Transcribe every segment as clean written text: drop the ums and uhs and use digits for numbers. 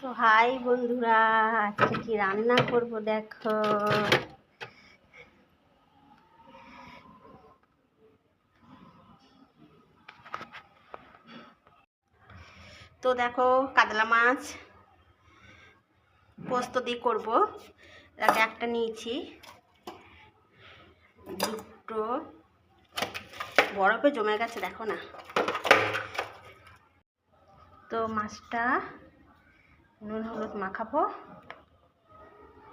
তো হাই বন্ধুরা, আজকে কি রান্না করব দেখো। তো দেখো, কাতলা মাছ পোস্ত দিয়ে করবো। তাকে একটা নিয়েছি, দুটো বরফে জমে গেছে দেখো না। তো মাছটা নুন হলুদ মাখাবো,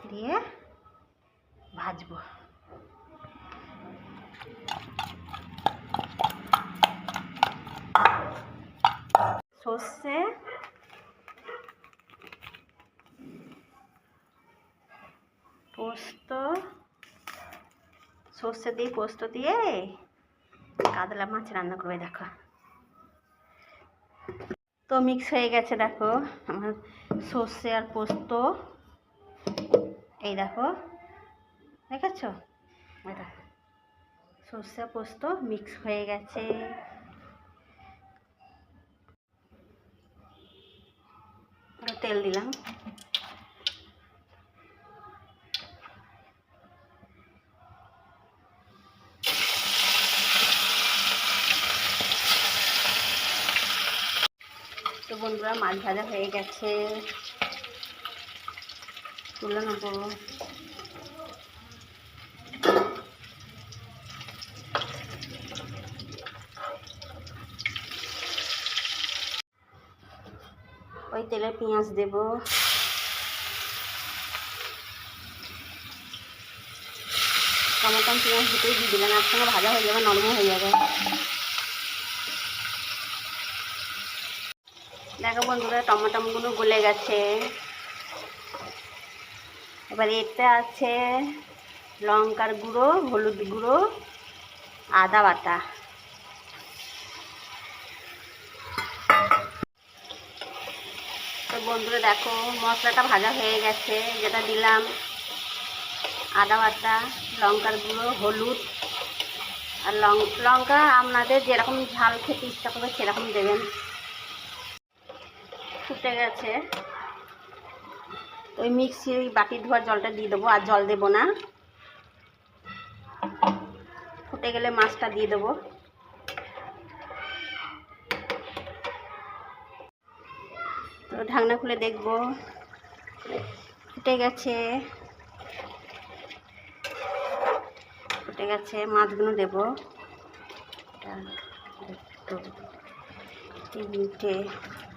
দিয়ে ভাজবো। সর্ষে, পোস্ত, সর্ষে দিয়ে পোস্ত দিয়ে কাতলা মাছ রান্না করবে দেখো। তো মিক্স হয়ে গেছে দেখো আমার সর্ষে আর পোস্ত। এই দেখো, দেখেছ? সর্ষে পোস্ত মিক্স হয়ে গেছে। তেল দিলাম। তো বন্ধুরা, মাছ ভাজা হয়ে গেছে, তুলে নেবো। ওই তেলে পেঁয়াজ দেব, টমেটো পেঁয়াজ দুটোই দিয়ে দিলাম, একসঙ্গে ভাজা হয়ে যাবে, নরম হয়ে যাবে। দেখো বন্ধুরা, টমেটোগুলো গলে গেছে। এবার এতে আছে লঙ্কার গুঁড়ো, হলুদ গুঁড়ো, আদা বাটা। তো বন্ধুরা দেখো, মশলাটা ভাজা হয়ে গেছে। যেটা দিলাম আদা বাটা, লঙ্কার গুঁড়ো, হলুদ আর লঙ্কা আপনাদের যেরকম ঝাল খেতে ইচ্ছা করবে সেরকম দেবেন। ফুটে গেছে, ওই মিক্সি বাটি ধোয়ার জলটা দিয়ে দেবো, আর জল দেবো না। ফুটে গেলে মাছটা দিয়ে দেবো। তো ঢাকনা খুলে দেখবো, ফুটে গেছে। ফুটে গেছে, মাছগুলো দেবো। তিনটে